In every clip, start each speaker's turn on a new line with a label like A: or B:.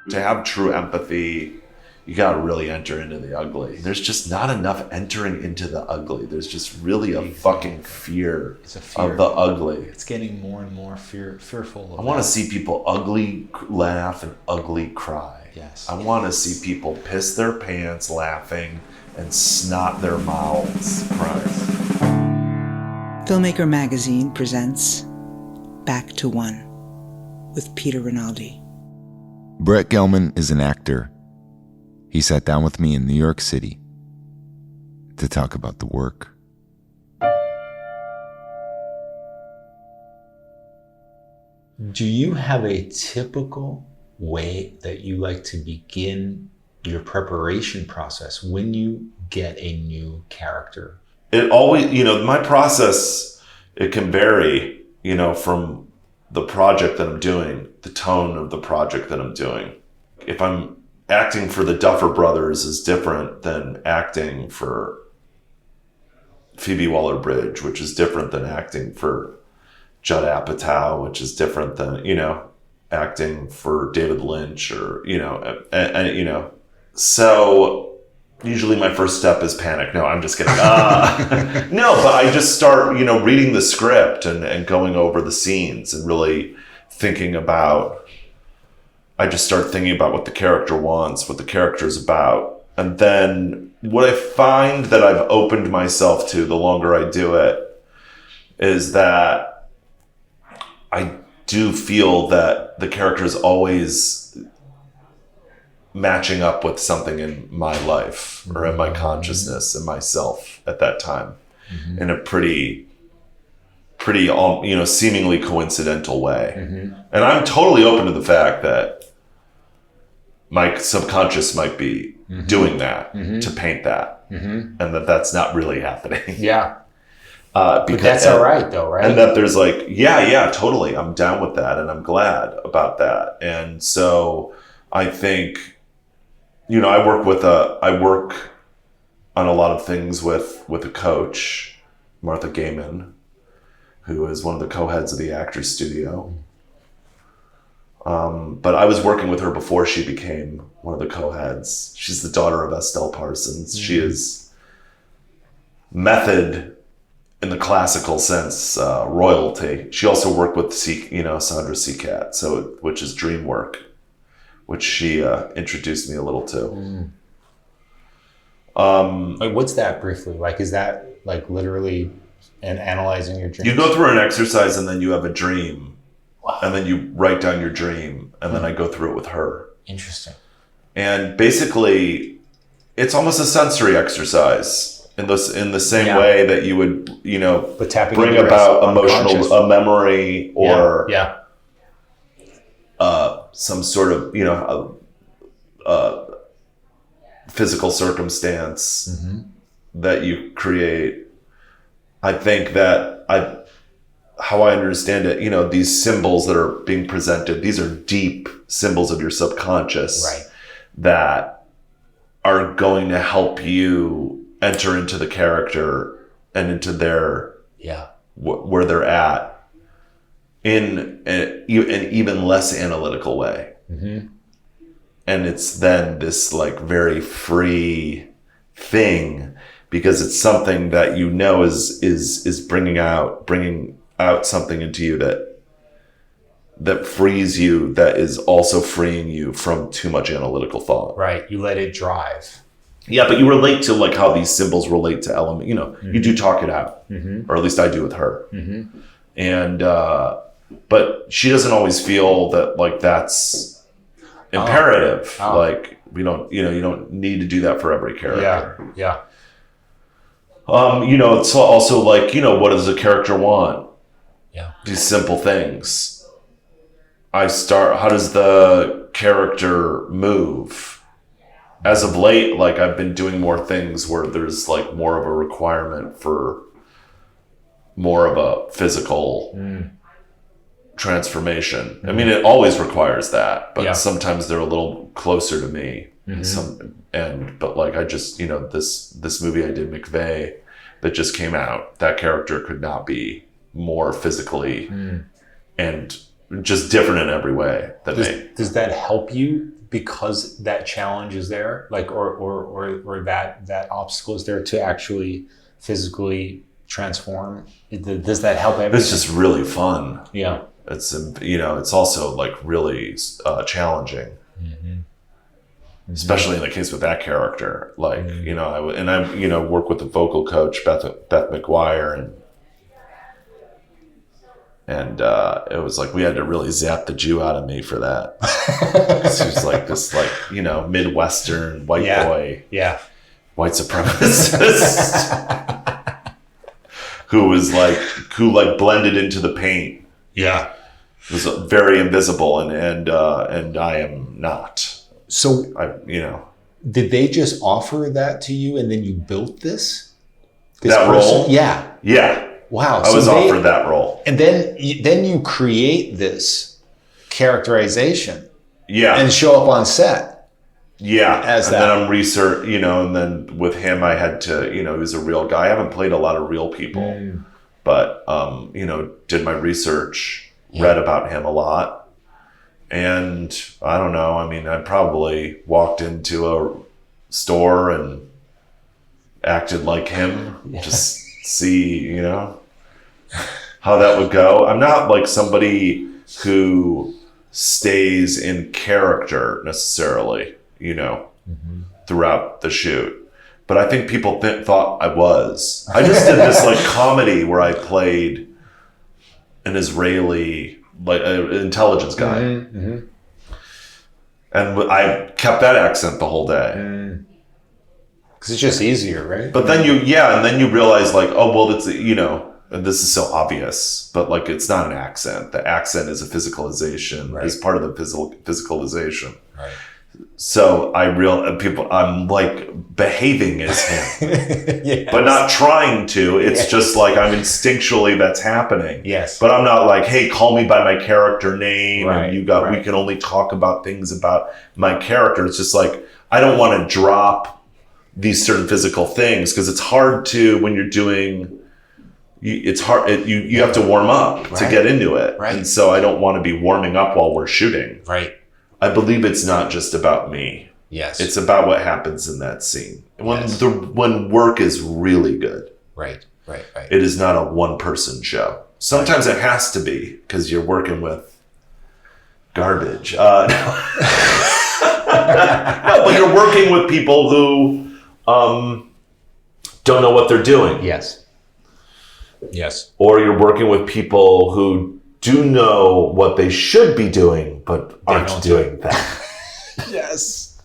A: To have true empathy, you got to really enter into the ugly. There's just not enough entering into the ugly. There's just really a fucking fear, of the ugly.
B: It's getting more and more fearful.
A: I want to see people ugly laugh and ugly cry.
B: Yes.
A: I want to see people piss their pants laughing and snot their mouths crying.
C: Filmmaker Magazine presents Back to One with Peter Rinaldi.
D: Brett Gelman is an actor. He sat down with me in New York City to talk about the work.
B: Do you have a typical way that you like to begin your preparation process when you get a new character?
A: It always, my process, it can vary, from the project that I'm doing, the tone of the project that I'm doing. If I'm acting for the Duffer Brothers is different than acting for Phoebe Waller-Bridge, which is different than acting for Judd Apatow, which is different than, acting for David Lynch or, So usually my first step is panic. No, I'm just kidding. No, but I just start, reading the script and going over the scenes and really thinking about, I just start thinking about what the character wants, what the character is about. And then what I find that I've opened myself to the longer I do it is that I do feel that the character is always matching up with something in my life or in my consciousness and myself at that time in a pretty seemingly coincidental way. And I'm totally open to the fact that my subconscious might be doing that to paint that and that's not really happening.
B: Yeah. But that's all right though, right?
A: And that there's totally. I'm down with that and I'm glad about that. And so I think, I work on a lot of things with a coach, Martha Gaiman, who is one of the co-heads of the Actors Studio. But I was working with her before she became one of the co-heads. She's the daughter of Estelle Parsons. She is method in the classical sense, royalty. She also worked with Sandra Seacat, which is dream work, which she introduced me a little to.
B: What's that briefly? Is that literally analyzing your dreams?
A: You go through an exercise and then you have a dream. Wow. And then you write down your dream and then I go through it with her.
B: Interesting. And
A: basically it's almost a sensory exercise in the same way that you would, bring about a memory or some sort of, physical circumstance that you create. I think that how I understand it, these symbols that are being presented, these are deep symbols of your subconscious that are going to help you enter into the character and into their, where they're at in an even less analytical way. And it's then this very free thing because it's something that is bringing out something into you that frees you, that is also freeing you from too much analytical thought.
B: Right. You let it drive.
A: Yeah, but you relate to how these symbols relate to element. You do talk it out, or at least I do with her. And but she doesn't always feel that that's imperative. We don't, you don't need to do that for every character.
B: Yeah.
A: It's also what does a character want?
B: Yeah.
A: These simple things. How does the character move? As of late, I've been doing more things where there's more of a requirement for more of a physical transformation. I mean, it always requires that, but sometimes they're a little closer to me. But I just, this movie I did, McVeigh, that just came out, that character could not be more physically and just different in every way than me.
B: Does that help you because that challenge is there, like, or that obstacle is there to actually physically transform? Does that help everything?
A: It's just really fun.
B: Yeah.
A: It's, it's also like really challenging. Especially in the case with that character, like, I work with the vocal coach, Beth McVeigh, and it was like, we had to really zap the Jew out of me for that. He was like this, like, Midwestern white boy, white supremacist, who blended into the paint.
B: Yeah.
A: Was very invisible, and I am not.
B: So did they just offer that to you, and then you built this
A: that
B: person?
A: Role? Yeah.
B: Wow.
A: I was offered that role,
B: and then you create this characterization.
A: Yeah.
B: And show up on set.
A: Yeah.
B: As
A: then I'm research, and then with him, I had to, he was a real guy. I haven't played a lot of real people, but did my research, read about him a lot. And I don't know. I mean, I probably walked into a store and acted like him, just see, how that would go. I'm not like somebody who stays in character necessarily, throughout the shoot. But I think people thought I was. I just did this like comedy where I played an Israeli, like an intelligence guy. And I kept that accent the whole day.
B: Because it's just easier, right?
A: But then you realize like, oh, well, it's, and this is so obvious, but like, it's not an accent. The accent is a physicalization, is part of the physicalization.
B: Right.
A: So I'm like behaving as him, but not trying to. It's just like I'm instinctually that's happening.
B: Yes.
A: But I'm not like, hey, call me by my character name. And we can only talk about things about my character. It's just like, I don't want to drop these certain physical things because it's hard to, when you're doing, it's hard. You have to warm up to get into it. Right. And so I don't want to be warming up while we're shooting.
B: Right.
A: I believe it's not just about me.
B: Yes.
A: It's about what happens in that scene. When work is really good.
B: Right.
A: It is not a one-person show. Sometimes it has to be because you're working with garbage. No, but you're working with people who don't know what they're doing.
B: Yes.
A: Or you're working with people who do know what they should be doing, but aren't doing that.
B: Yes.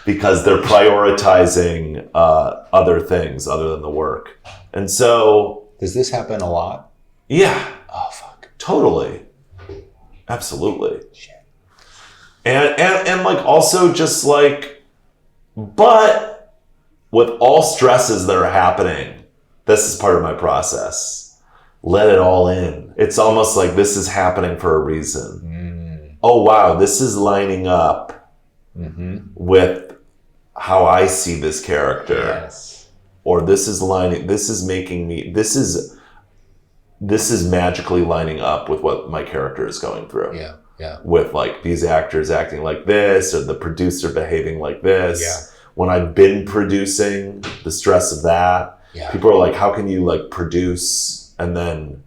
A: Because they're prioritizing other things other than the work. And so...
B: Does this happen a lot?
A: Yeah.
B: Oh, fuck.
A: Totally. Absolutely. Shit. And like also just like, but with all stresses that are happening, this is part of my process. Let it all in. It's almost like this is happening for a reason. Oh, wow. This is lining up with how I see this character.
B: Yes.
A: Or this is magically lining up with what my character is going through.
B: Yeah.
A: With like these actors acting like this, or the producer behaving like this.
B: Yeah.
A: When I've been producing, the stress of that. Yeah. People are like, how can you like produce and then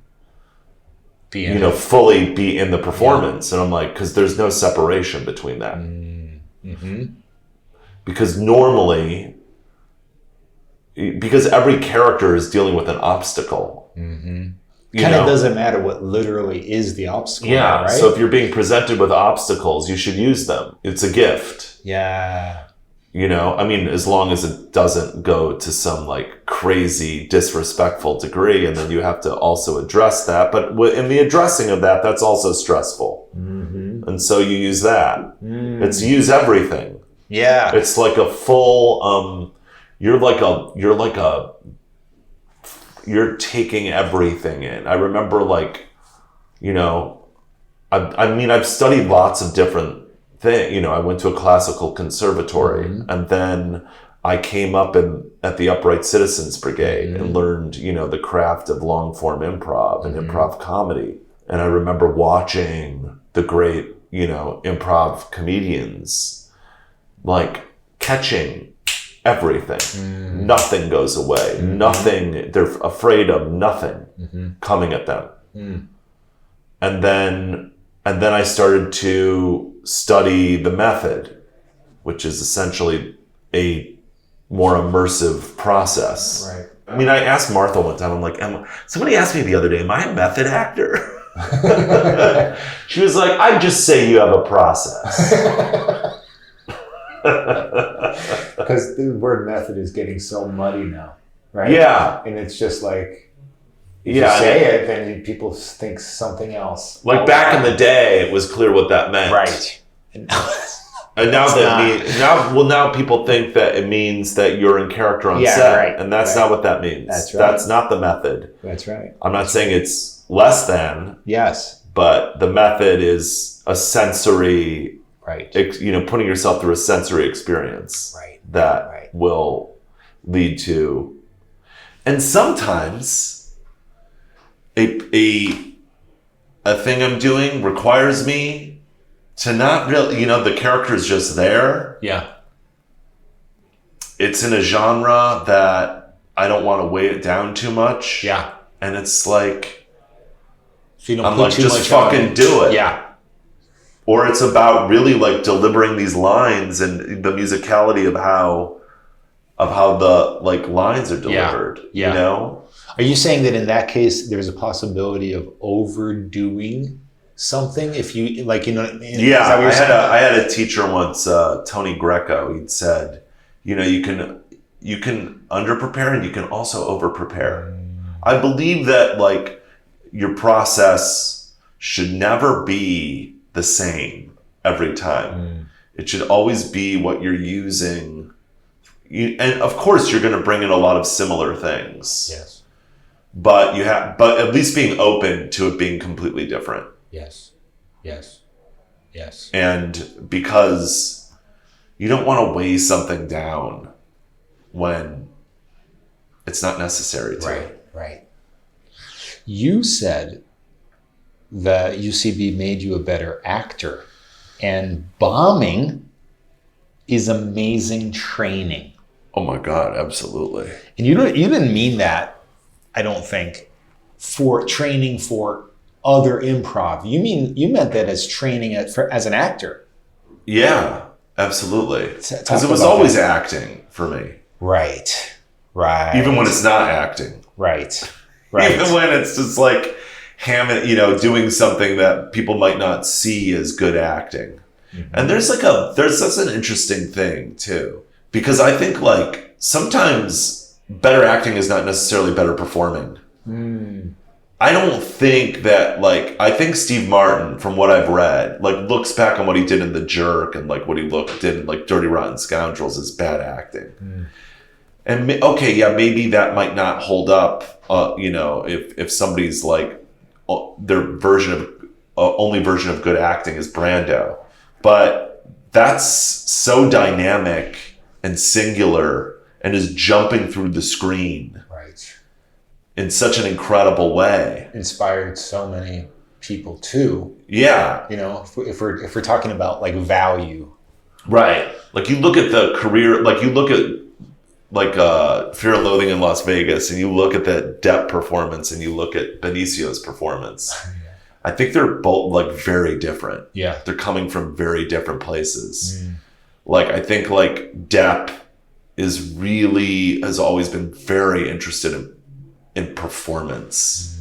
A: fully be in the performance? And I'm like, because there's no separation between that. Because normally, because every character is dealing with an obstacle.
B: Kind of doesn't matter what literally is the obstacle.
A: Yeah,
B: right?
A: So if you're being presented with obstacles, you should use them. It's a gift.
B: Yeah.
A: As long as it doesn't go to some like crazy disrespectful degree, and then you have to also address that. But in the addressing of that, that's also stressful. And so you use that. It's use everything.
B: Yeah.
A: It's like a full, you're taking everything in. I remember I've studied lots of different thing. I went to a classical conservatory, and then I came up at the Upright Citizens Brigade and learned, the craft of long form improv and improv comedy. And I remember watching the great, improv comedians like catching everything. Nothing goes away. Nothing, they're afraid of nothing coming at them. And then I started to study the method, which is essentially a more immersive process.
B: Right.
A: I mean, I asked Martha one time, I'm like, somebody asked me the other day, am I a method actor? She was like, I'd just say you have a process.
B: Because the word method is getting so muddy now, right?
A: Yeah.
B: And it's just like, if
A: Yeah,
B: you say it, then people think something else.
A: Like back in the day, it was clear what that meant.
B: Right.
A: And now now people think that it means that you're in character on set,
B: right,
A: and that's not what that means.
B: That's right.
A: That's not the method.
B: That's right.
A: I'm not saying it's less than.
B: Yes.
A: But the method is a sensory,
B: right?
A: Putting yourself through a sensory experience,
B: right?
A: That will lead to, and sometimes a thing I'm doing requires me to not really, the character is just there.
B: Yeah.
A: It's in a genre that I don't want to weigh it down too much.
B: Yeah.
A: And it's like,
B: so you don't
A: I'm
B: put
A: like,
B: too
A: just
B: much
A: fucking do it.
B: Yeah.
A: Or it's about really like delivering these lines and the musicality of how the like lines are delivered.
B: Yeah. Are you saying that in that case there's a possibility of overdoing something if you like,
A: Yeah, I had a teacher once, Tony Greco. He'd said, you can underprepare and you can also overprepare. I believe that like your process should never be the same every time. It should always be what you're using. And of course you're going to bring in a lot of similar things.
B: Yes.
A: But at least being open to it being completely different.
B: Yes. Yes. Yes.
A: And because you don't want to weigh something down when it's not necessary to.
B: Right. You said that UCB made you a better actor, and bombing is amazing training.
A: Oh my God, absolutely.
B: And you didn't mean that, I don't think, for training for other improv. You meant that as training as an actor.
A: Yeah, absolutely. Because it was always acting for me.
B: Right.
A: Even when it's not acting.
B: Right.
A: Even when it's just like doing something that people might not see as good acting. And there's such an interesting thing too, because I think like sometimes better acting is not necessarily better performing. I don't think that I think Steve Martin, from what I've read, looks back on what he did in The Jerk and what he did in Dirty Rotten Scoundrels as bad acting. And maybe that might not hold up, if somebody's their only version of good acting is Brando. But that's so dynamic and singular and is jumping through the screen.
B: Right.
A: In such an incredible way.
B: Inspired so many people too.
A: Yeah.
B: If we're talking about value.
A: Right. You look at the career, you look at Fear and Loathing in Las Vegas, and you look at that Depp performance and you look at Benicio's performance. I think they're both very different.
B: Yeah.
A: They're coming from very different places. I think Depp has always been very interested in performance,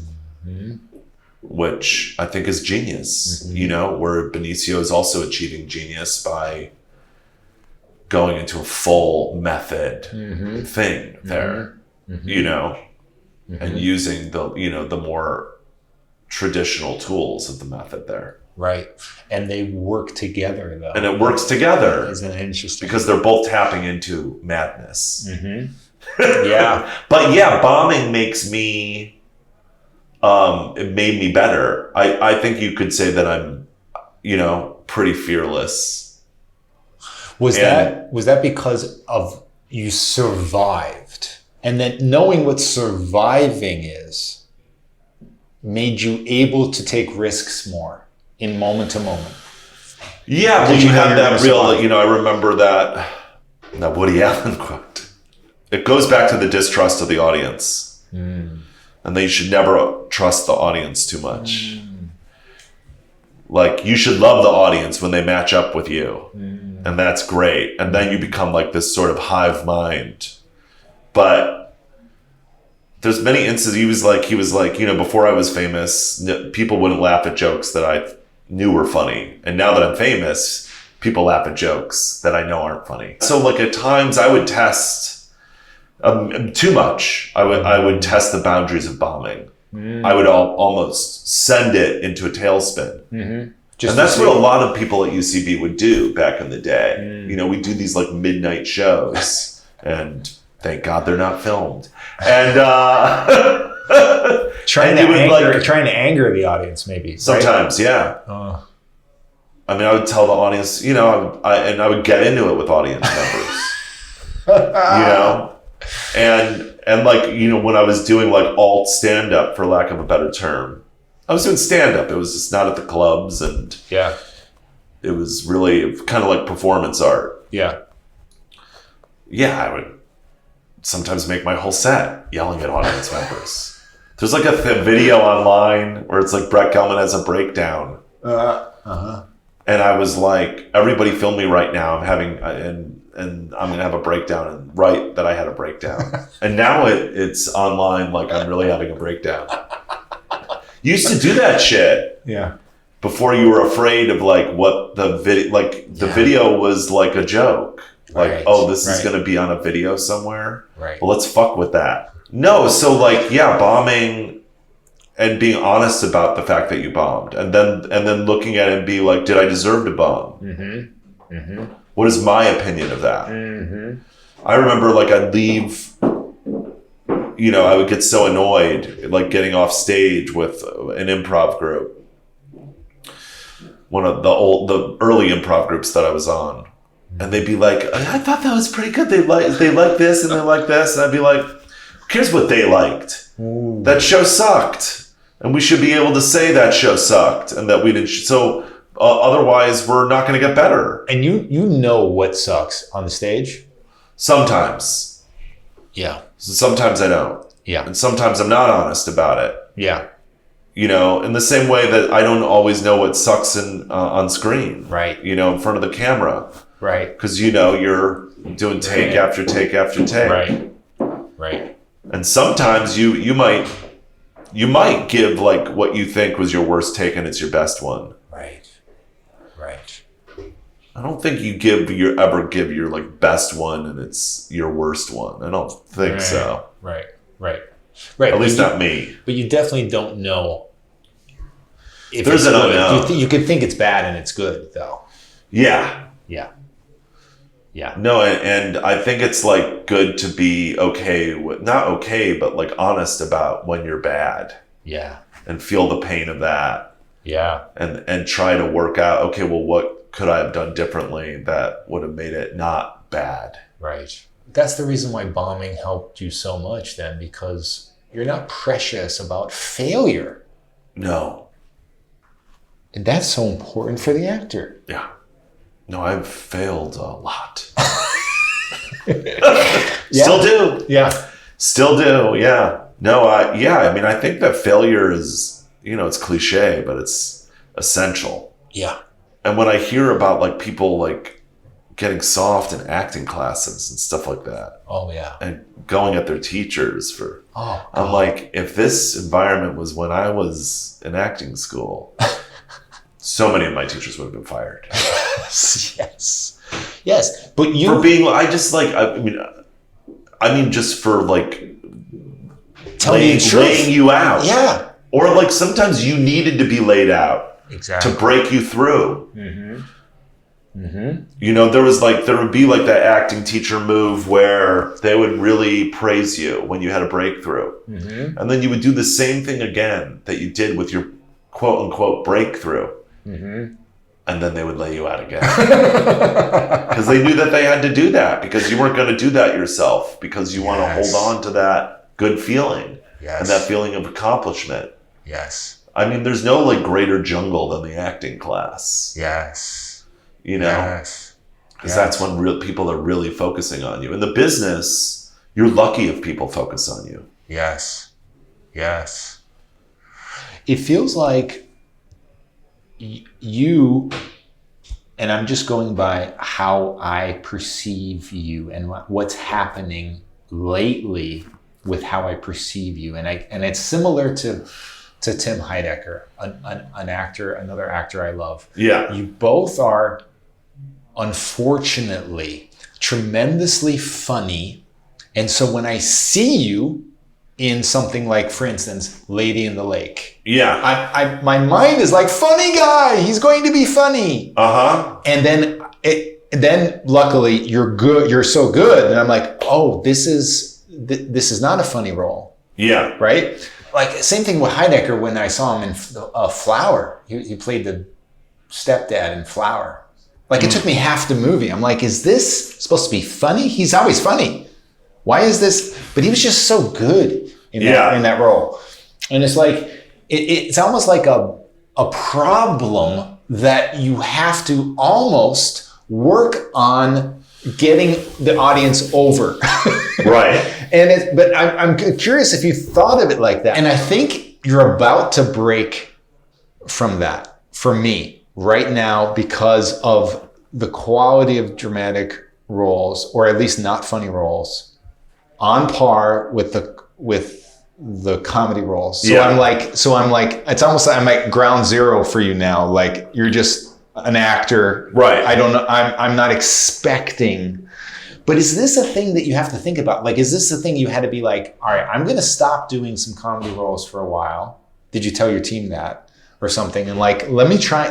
A: which I think is genius, where Benicio is also achieving genius by going into a full method thing there, and using the more traditional tools of the method there.
B: Right. And they work together though.
A: And it works together.
B: Isn't it interesting?
A: Because they're both tapping into madness.
B: Yeah.
A: But yeah, bombing makes me, it made me better. I think you could say that I'm, pretty fearless.
B: Was that because of you survived? And that knowing what surviving is made you able to take risks more in moment to moment?
A: Yeah,
B: Did
A: well,
B: you
A: you
B: know
A: have
B: you were
A: that
B: gonna
A: real,
B: survive?
A: I remember that Woody Allen quote. It goes back to the distrust of the audience. And that you should never trust the audience too much. Like, you should love the audience when they match up with you. And that's great. And then you become like this sort of hive mind. But there's many instances, he was like, before I was famous, people wouldn't laugh at jokes that I knew were funny. And now that I'm famous, people laugh at jokes that I know aren't funny. So like at times I would test too much. I would test the boundaries of bombing. I would almost send it into a tailspin. And that's what a lot of people at UCB would do back in the day. We do these like midnight shows, and thank God they're not filmed. And
B: Trying to anger the audience, maybe.
A: Sometimes,
B: right?
A: Yeah. I mean, I would tell the audience, I would get into it with audience members, and like, when I was doing like alt stand-up, for lack of a better term, I was doing stand-up. It was just not at the clubs, and it was really kind of like performance art. Yeah, I would sometimes make my whole set yelling at audience members. There's like a video online where it's like Brett Gelman has a breakdown. And I was like, everybody film me right now. I'm having, and I'm going to have a breakdown, and write that I had a breakdown. And now it's online, like I'm really having a breakdown. You used to do that shit.
B: Yeah.
A: Before you were afraid of like what the video, the video was like a joke. Like, this is going to be on a video somewhere.
B: Right.
A: Well, let's fuck with that. No. So like, bombing and being honest about the fact that you bombed, and then looking at it and be like, did I deserve to bomb? What is my opinion of that? I remember like I'd leave, I would get so annoyed, like getting off stage with an improv group, one of the early improv groups that I was on, and they'd be like, I thought that was pretty good. They like this and they like this, and I'd be like, who cares what they liked? That show sucked. And we should be able to say that show sucked, and that we didn't. So otherwise, we're not going to get better.
B: And you know what sucks on the stage?
A: Sometimes.
B: Yeah.
A: Sometimes I don't.
B: Yeah.
A: And sometimes I'm not honest about it.
B: Yeah.
A: In the same way that I don't always know what sucks on screen.
B: Right.
A: In front of the camera.
B: Right.
A: Because you're doing take after take after take.
B: Right.
A: And sometimes you might give like what you think was your worst take, and it's your best one. Right. I don't think you ever give your like best one and it's your worst one. I don't think so.
B: Right.
A: At least not me.
B: But you definitely don't know if
A: there's
B: it's
A: an
B: good.
A: unknown.
B: You could think it's bad and it's good, though.
A: Yeah. No, and I think it's like good to be okay with, not okay, but like honest about when you're bad.
B: Yeah.
A: And feel the pain of that.
B: Yeah.
A: And try to work out, okay, well, what could I have done differently that would have made it not bad?
B: Right. That's the reason why bombing helped you so much then, because you're not precious about failure.
A: No.
B: And that's so important for the actor.
A: Yeah. No, I've failed a lot. Still do.
B: Yeah.
A: Still do. Yeah. No, I mean, I think that failure is, it's cliche, but it's essential.
B: Yeah.
A: And when I hear about like people like getting soft in acting classes and stuff like that.
B: Oh yeah.
A: And going at their teachers I'm like, if this environment was when I was in acting school, so many of my teachers would have been fired.
B: Yes. But
A: for being, just for like laying you out.
B: Yeah.
A: Or like sometimes you needed to be laid out.
B: Exactly.
A: To break you through.
B: Mm-hmm.
A: There would be like that acting teacher move where they would really praise you when you had a breakthrough. Mm-hmm. And then you would do the same thing again that you did with your quote unquote breakthrough. Mm-hmm. And then they would lay you out again. Because they knew that they had to do that, because you weren't going to do that yourself, because you want to hold on to that good feeling and that feeling of accomplishment.
B: Yes.
A: I mean, there's no like greater jungle than the acting class.
B: Yes.
A: you know?
B: Yes.
A: Because that's when real people are really focusing on you. In the business, you're lucky if people focus on you.
B: Yes. Yes. It feels like you, and I'm just going by how I perceive you and what's happening lately with how I perceive you. And it's similar to Tim Heidecker, another actor I love.
A: Yeah.
B: You both are, unfortunately, tremendously funny. And so when I see you in something like, for instance, Lady in the Lake,
A: yeah,
B: my mind is like, funny guy, he's going to be funny. And then luckily you're good, you're so good, and I'm like, oh, this is not a funny role.
A: Yeah.
B: Right? Like, same thing with Heidecker when I saw him in Flower. He played the stepdad in Flower. Like, it took me half the movie. I'm like, is this supposed to be funny? He's always funny. Why is this? But he was just so good in that role. And it's like, it's almost like a problem that you have to almost work on getting the audience over.
A: Right.
B: But I'm curious if you thought of it like that. And I think you're about to break from that, for me, right now, because of the quality of dramatic roles, or at least not funny roles, on par with the comedy roles. So I'm like, it's almost like I'm at ground zero for you now. Like, you're just an actor.
A: Right.
B: I don't know. I'm not expecting. But is this a thing that you have to think about? Like, is this a thing you had to be like, all right, I'm going to stop doing some comedy roles for a while. Did you tell your team that or something? And like, let me try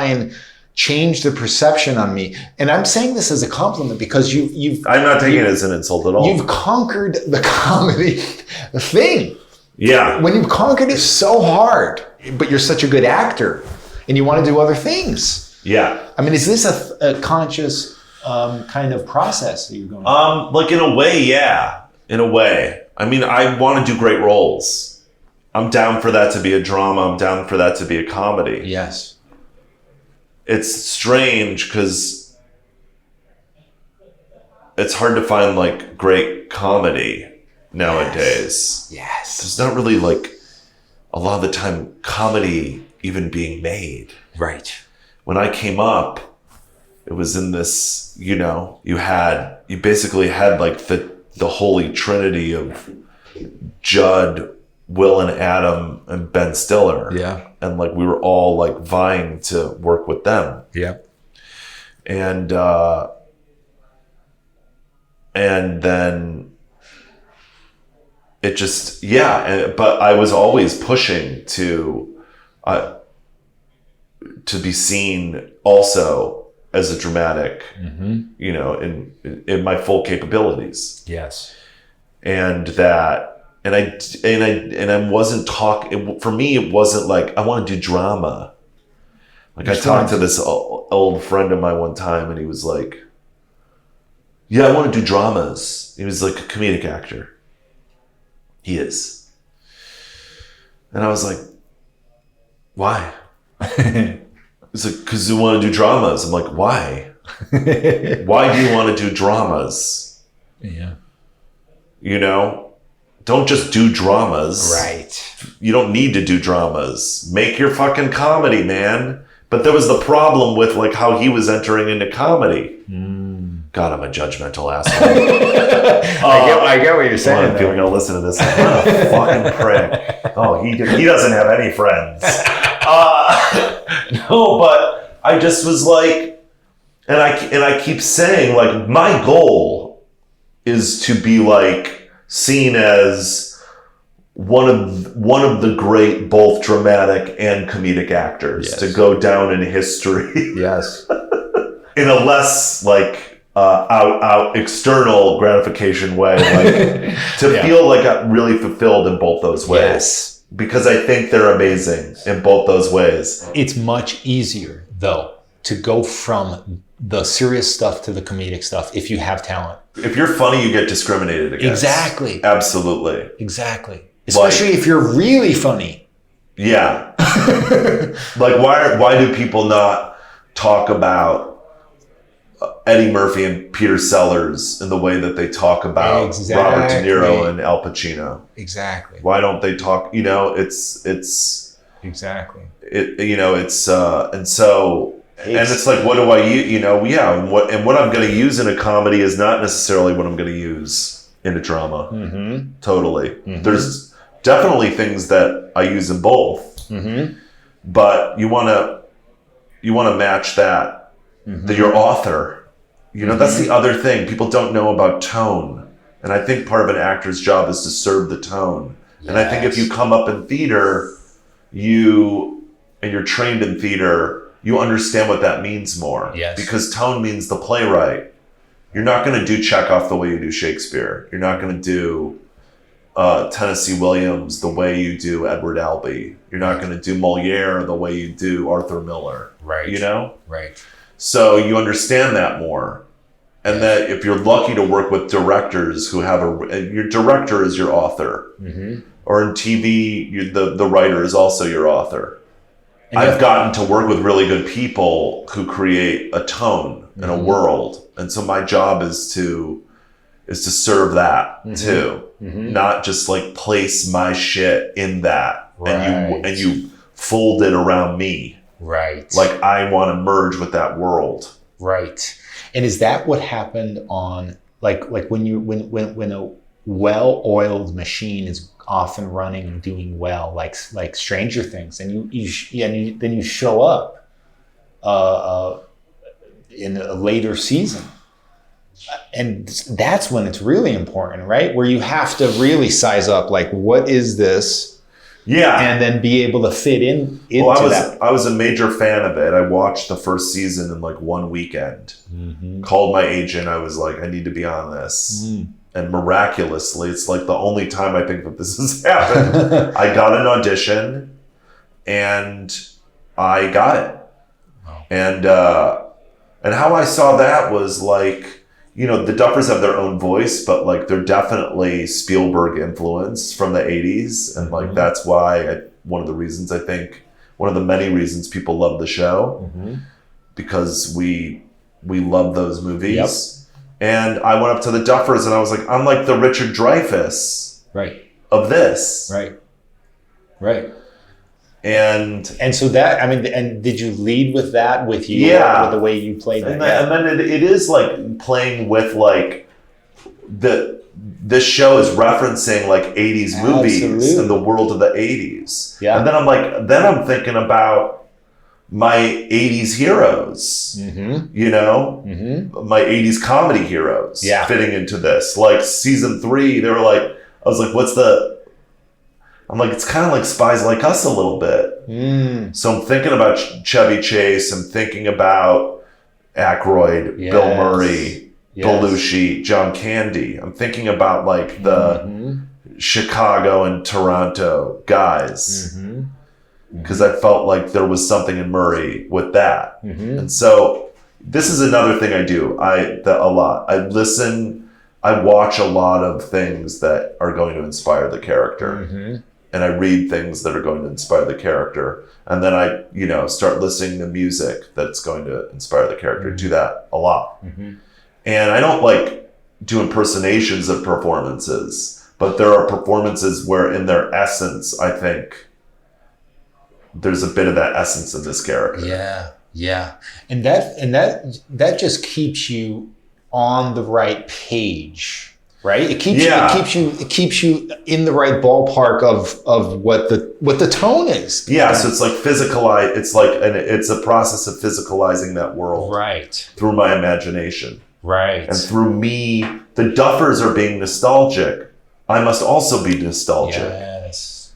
B: and change the perception on me. And I'm saying this as a compliment because you've.
A: I'm not taking it as an insult at all.
B: You've conquered the comedy thing.
A: Yeah.
B: When you've conquered it so hard, but you're such a good actor and you want to do other things.
A: Yeah.
B: I mean, is this a conscious kind of process that you're going through?
A: Like, in a way, yeah. In a way. I mean, I want to do great roles. I'm down for that to be a drama. I'm down for that to be a comedy.
B: Yes.
A: It's strange because it's hard to find like great comedy nowadays.
B: Yes.
A: There's not really like a lot of the time comedy even being made.
B: Right.
A: When I came up, it was in this, you basically had like the holy trinity of Judd, Will and Adam and Ben Stiller.
B: Yeah.
A: And like we were all like vying to work with them.
B: Yeah.
A: And then it just, but I was always pushing to be seen also as a dramatic, in my full capabilities.
B: Yes.
A: And I wasn't talking, for me, it wasn't like, I want to do drama. Like I talked to this old friend of mine one time and he was like, yeah, I want to do dramas. He was like a comedic actor. He is. And I was like, why? He's like, because I want to do dramas. I'm like, why? Why do you want to do dramas?
B: Yeah.
A: Don't just do dramas.
B: Right.
A: You don't need to do dramas. Make your fucking comedy, man. But there was the problem with like how he was entering into comedy. God, I'm a judgmental asshole.
B: I get what you're saying.
A: People are going to listen to this. Like, what a fucking prick. Oh, he doesn't have any friends. No, but I just was like, and I keep saying like, my goal is to be like seen as one of the great both dramatic and comedic actors to go down in history.
B: Yes.
A: In a less like out external gratification way, like to feel like I'm really fulfilled in both those ways. Yes. Because I think they're amazing in both those ways.
B: It's much easier though to go from the serious stuff to the comedic stuff if you have talent.
A: If you're funny, you get discriminated against.
B: Exactly.
A: Absolutely.
B: Exactly. Especially if you're really funny.
A: Yeah. Like why do people not talk about Eddie Murphy and Peter Sellers in the way that they talk about Robert De Niro and Al Pacino.
B: Exactly.
A: Why don't they talk? It's
B: exactly.
A: And so. And it's like, what do I use? And what I'm going to use in a comedy is not necessarily what I'm going to use in a drama.
B: Mm-hmm.
A: Totally.
B: Mm-hmm.
A: There's definitely things that I use in both, but you want to match that. That your author, that's the other thing. People don't know about tone, and I think part of an actor's job is to serve the tone. Yes. And I think if you come up in theater, and you're trained in theater, you understand what that means more.
B: Yes.
A: Because tone means the playwright. You're not going to do Chekhov the way you do Shakespeare. You're not going to do Tennessee Williams the way you do Edward Albee. You're not going to do Molière the way you do Arthur Miller.
B: Right.
A: Right. So you understand that more. And that if you're lucky to work with directors who have your director is your author. Mm-hmm. Or in TV, the writer is also your author. I've gotten to work with really good people who create a tone and a world. And so my job is to serve that too. Mm-hmm. Not just like place my shit in that and you fold it around me.
B: Right.
A: Like I want to merge with that world.
B: Right. And is that what happened on like when a well-oiled machine is often running and doing well, like Stranger Things, and then you show up in a later season, and that's when it's really important, right? Where you have to really size up, like, what is this?
A: Yeah,
B: and then be able to fit into that.
A: I was a major fan of it. I watched the first season in like one weekend. Mm-hmm. Called my agent. I was like, I need to be on this. And miraculously, it's like the only time I think that this has happened. I got an audition and I got it. Wow. And how I saw that was like, the Duffers have their own voice, but like they're definitely Spielberg influenced from the 80s. And like, that's why one of the many reasons people love the show, because we love those movies. Yep. And I went up to the Duffers and I was like, I'm like the Richard Dreyfuss of this.
B: Right.
A: And
B: so that, and did you lead with that with you?
A: Yeah.
B: With the way you played that?
A: And then it is like playing with like this show is referencing like 80s movies and the world of the 80s. Yeah. And then I'm thinking about my 80s heroes, my 80s comedy heroes fitting into this. Like season 3, they were like, I was like, it's kind of like Spies Like Us a little bit. So I'm thinking about Chevy Chase. I'm thinking about Aykroyd, Bill Murray, Belushi, John Candy. I'm thinking about like the Chicago and Toronto guys. Because I felt like there was something in Murray with that. And so this is another thing I do a lot. I watch a lot of things that are going to inspire the character. And I read things that are going to inspire the character. And then I, start listening to music that's going to inspire the character. Do that a lot. And I don't like do impersonations of performances, but there are performances where in their essence, I think, there's a bit of that essence of this character.
B: Yeah. And that just keeps you on the right page, right? It keeps you in the right ballpark of what the tone is.
A: Yeah, so it's like it's a process of physicalizing that world.
B: Right. Through
A: my imagination.
B: Right.
A: And through me, the Duffers are being nostalgic. I must also be nostalgic.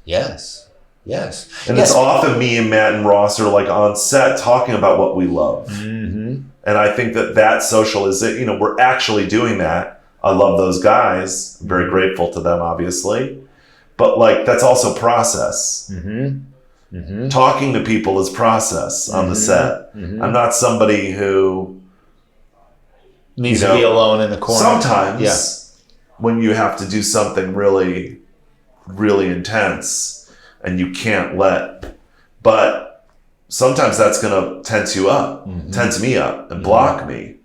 B: Yes.
A: And it's often me and Matt and Ross are like on set talking about what we love. And I think that socialization, we're actually doing that. I love those guys. I'm very grateful to them, obviously. But like, that's also process. Talking to people is process on the set. I'm not somebody who
B: needs to be alone in the corner.
A: Sometimes when you have to do something really, really intense, and you can't but sometimes that's going to tense you up, tense me up and block me.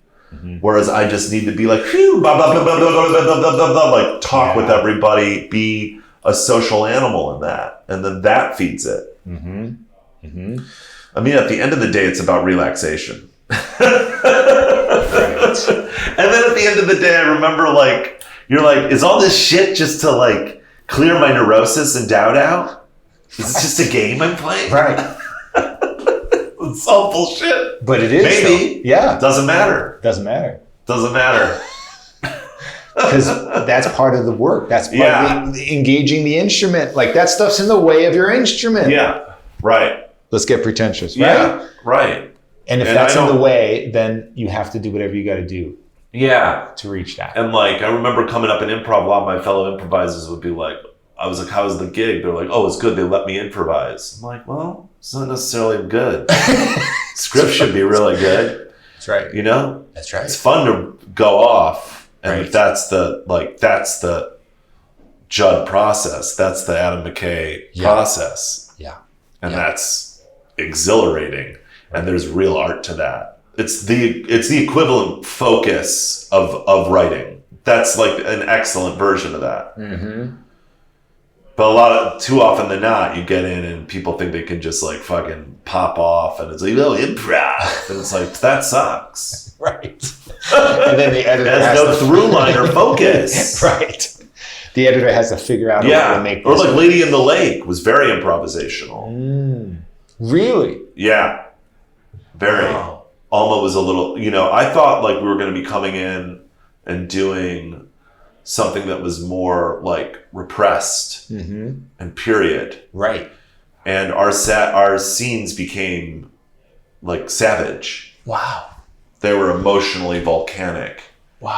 A: Whereas I just need to be like, phew, blah, blah, blah, blah, blah, blah, blah, blah, blah, blah, like talk with everybody, be a social animal in that. And then that feeds it. I mean, at the end of the day, it's about relaxation. And then at the end of the day, I remember like, you're like, is all this shit just to like clear my neurosis and doubt out? Is it just a game I'm playing?
B: Right.
A: It's all bullshit.
B: But it is.
A: Maybe.
B: Yeah.
A: Doesn't matter.
B: Doesn't matter.
A: Doesn't matter.
B: Because that's part of the work. That's part of engaging the instrument. Like that stuff's in the way of your instrument.
A: Yeah. Right.
B: Let's get pretentious. Right?
A: Yeah. Right.
B: And if that's in the way, then you have to do whatever you got to do.
A: Yeah.
B: To reach that.
A: And like, I remember coming up in improv, a lot of my fellow improvisers would be like, I was like, how was the gig? They're like, oh, it's good. They let me improvise. I'm like, well, it's not necessarily good. Script should be really good.
B: That's right.
A: You know?
B: That's right.
A: It's fun to go off. And
B: Right.
A: that's the Judd process. That's the Adam McKay process.
B: Yeah.
A: And that's exhilarating. And there's real art to that. It's the equivalent focus of writing. That's like an excellent version of that. But too often than not, you get in and people think they can just like fucking pop off, and it's like, oh, improv, and it's like, that sucks.
B: Right. And then the editor
A: has no through line or focus.
B: Right. The editor has to figure out how to make this.
A: Or like Lady in the Lake was very improvisational.
B: Really?
A: Yeah. Very.
B: Wow.
A: Alma was a little, I thought like we were going to be coming in and doing something that was more like repressed and period.
B: Right.
A: And our scenes became like savage.
B: Wow.
A: They were emotionally volcanic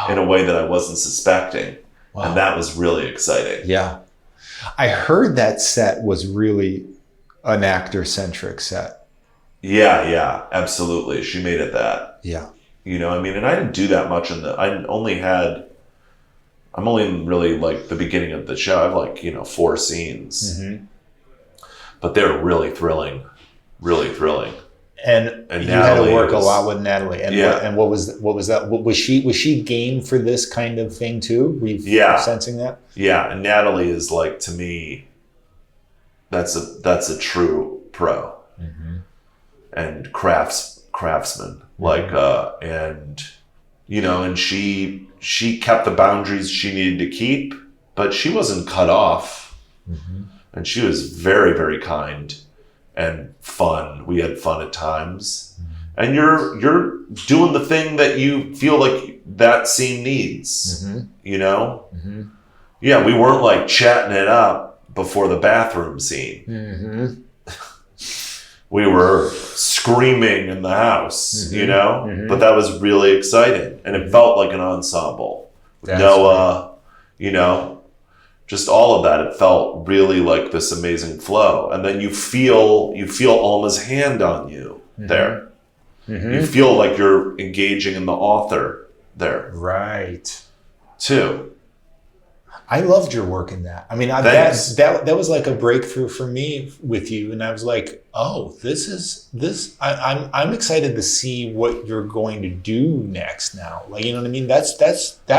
A: in a way that I wasn't suspecting. Wow. And that was really exciting.
B: Yeah. I heard that set was really an actor-centric set.
A: Yeah, absolutely. She made it that.
B: Yeah.
A: And I didn't do that much I'm only in really like the beginning of the show. I have like, 4 scenes. But they're really thrilling. Really thrilling.
B: And you had to work a lot with Natalie. And what was that? Was she game for this kind of thing too? Were you sensing that? Yeah.
A: And Natalie is like, to me, that's a true pro and craftsman. Like, and she kept the boundaries she needed to keep, but she wasn't cut off. And she was very, very kind and fun. We had fun at times. And you're doing the thing that you feel like that scene needs, Yeah, we weren't like chatting it up before the bathroom scene. We were screaming in the house, but that was really exciting. And it felt like an ensemble. Noah, just all of that. It felt really like this amazing flow. And then you feel Alma's hand on you there. You feel like you're engaging in the author there.
B: Right. Too. I loved your work in that. I mean, that was like a breakthrough for me with you. And I was like, oh, I'm excited to see what you're going to do next now. Like, you know what I mean? That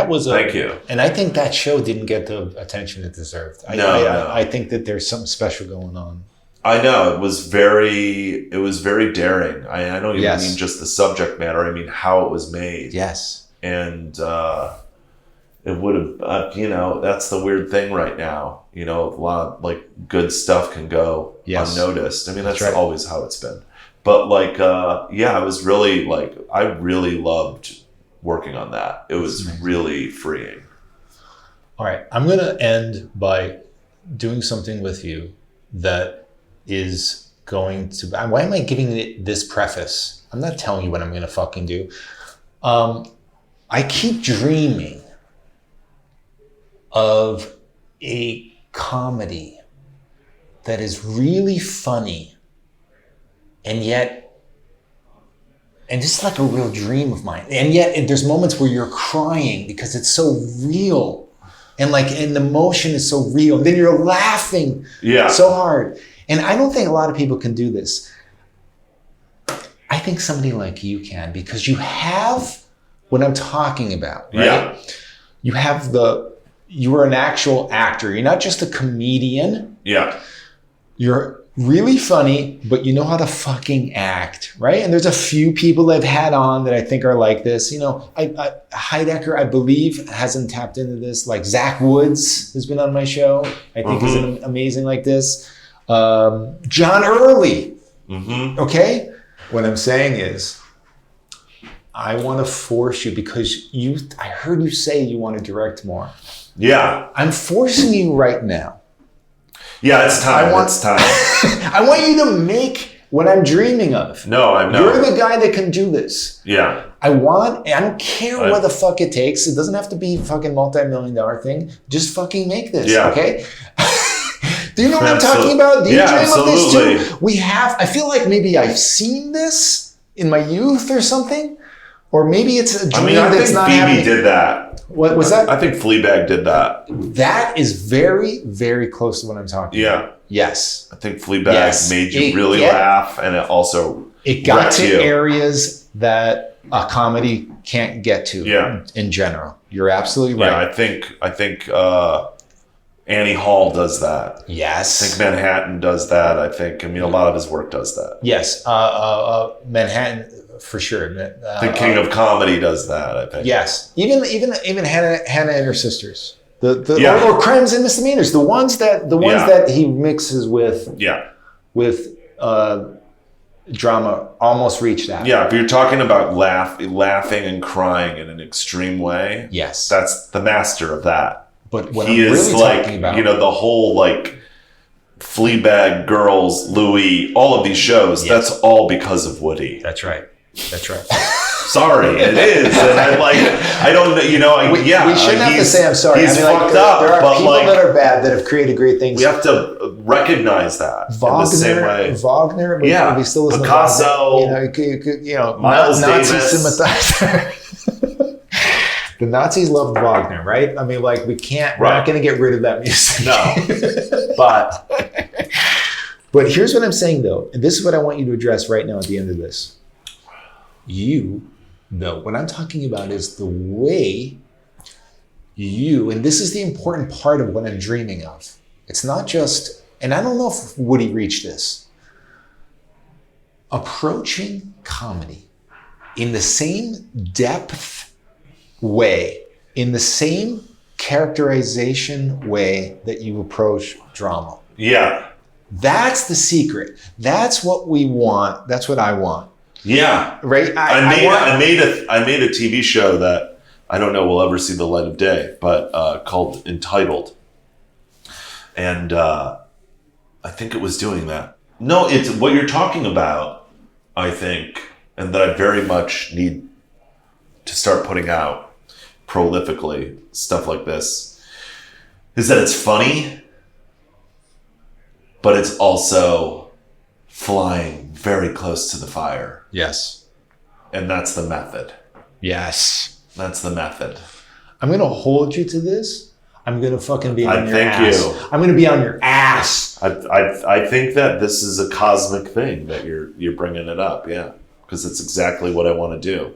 B: was
A: Thank you.
B: And I think that show didn't get the attention it deserved. I think that there's something special going on.
A: I know. It was very daring. I don't even mean just the subject matter. I mean how it was made.
B: Yes.
A: And, it would have, that's the weird thing right now. A lot of like good stuff can go unnoticed. I mean, that's right. Always how it's been. But like, I was really like, I really loved working on that. It was really freeing.
B: All right. I'm going to end by doing something with you that is going to, why am I giving it this preface? I'm not telling you what I'm going to fucking do. I keep dreaming of a comedy that is really funny and this is like a real dream of mine. And yet there's moments where you're crying because it's so real and the emotion is so real. And then you're laughing so hard. And I don't think a lot of people can do this. I think somebody like you can, because you have what I'm talking about, right?
A: Yeah.
B: You are an actual actor. You're not just a comedian.
A: Yeah.
B: You're really funny, but you know how to fucking act, right? And there's a few people I've had on that I think are like this. You know, Heidecker, I believe, hasn't tapped into this. Like Zach Woods has been on my show. I think is amazing like this. John Early. Okay? What I'm saying is, I want to force you because I heard you say you want to direct more.
A: Yeah.
B: I'm forcing you right now.
A: Yeah, it's time. It's time.
B: I want you to make what I'm dreaming of.
A: No, I know.
B: You're the guy that can do this.
A: Yeah.
B: I don't care what the fuck it takes. It doesn't have to be a fucking multi-million-dollar thing. Just fucking make this, okay? Do you know what I'm talking about? Do you dream of this too? I feel like maybe I've seen this in my youth or something. Or maybe it's a dream that's not happening.
A: I think Phoebe did that.
B: What was that?
A: I think Fleabag did that.
B: That is very, very close to what I'm talking about. Yes.
A: I think Fleabag made you really laugh, and it also
B: got to areas that a comedy can't get to in general. You're absolutely right.
A: Yeah, I think Annie Hall does that.
B: Yes.
A: I think Manhattan does that. I mean, a lot of his work does that.
B: Yes. Manhattan, for sure.
A: The King of Comedy does that, I think.
B: Yes. Even Hannah and her sisters. Or Crimes and Misdemeanors. The ones that he mixes with drama almost reach that.
A: Yeah, if you're talking about laughing and crying in an extreme way,
B: yes,
A: that's the master of that.
B: But what he I'm is really
A: like,
B: talking about,
A: the whole like Fleabag, Girls, Louis, all of these shows. Yes. That's all because of Woody.
B: That's right.
A: Sorry, it is, and I don't know,
B: we shouldn't have to say I'm sorry.
A: He's fucked up.
B: There are people that are bad that have created great things.
A: We have to recognize that in the same way.
B: Wagner, we still listen
A: Picasso,
B: to
A: Miles
B: Nazi
A: Davis.
B: sympathizer. The Nazis loved Wagner, right? I mean, we're not going to get rid of that music.
A: No,
B: but here's what I'm saying though, and this is what I want you to address right now at the end of this. What I'm talking about is the way and this is the important part of what I'm dreaming of. It's not just, and I don't know if Woody reached this, approaching comedy in the same depth way, in the same characterization way that you approach drama.
A: Yeah.
B: That's the secret. That's what we want. That's what I want.
A: Yeah.
B: Right.
A: I made a TV show that I don't know will ever see the light of day, but called Entitled. And I think it was doing that. No, it's what you're talking about, I think, and that I very much need to start putting out prolifically, stuff like this, is that it's funny, but it's also flying very close to the fire.
B: Yes.
A: And that's the method.
B: Yes.
A: That's the method.
B: I'm going to hold you to this. I'm going to fucking be on your ass.
A: Thank you.
B: I'm going to be on your ass.
A: I think that this is a cosmic thing that you're bringing it up. Yeah. Because it's exactly what I want to do.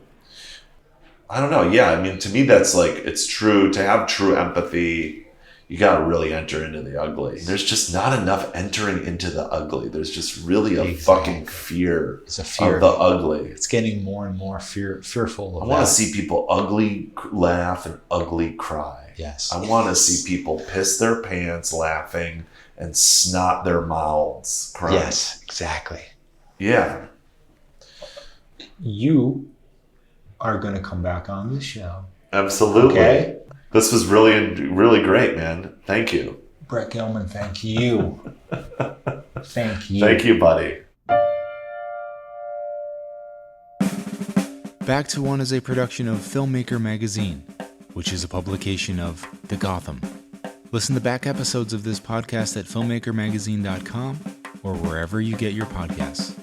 A: I don't know. Yeah. I mean, to me, that's it's true. To have true empathy, you got to really enter into the ugly. There's just not enough entering into the ugly. There's just really a fucking fear.
B: It's a fear
A: of the ugly.
B: It's getting more and more fearful of
A: I want to see people ugly laugh and ugly cry.
B: Yes.
A: I want to see people piss their pants laughing and snot their mouths crying.
B: Yes, exactly.
A: Yeah.
B: You are going to come back on the show.
A: Absolutely.
B: Okay?
A: This was really, really great, man. Thank you.
B: Brett Gelman, thank you. Thank you.
A: Thank you, buddy.
D: Back to One is a production of Filmmaker Magazine, which is a publication of The Gotham. Listen to back episodes of this podcast at filmmakermagazine.com or wherever you get your podcasts.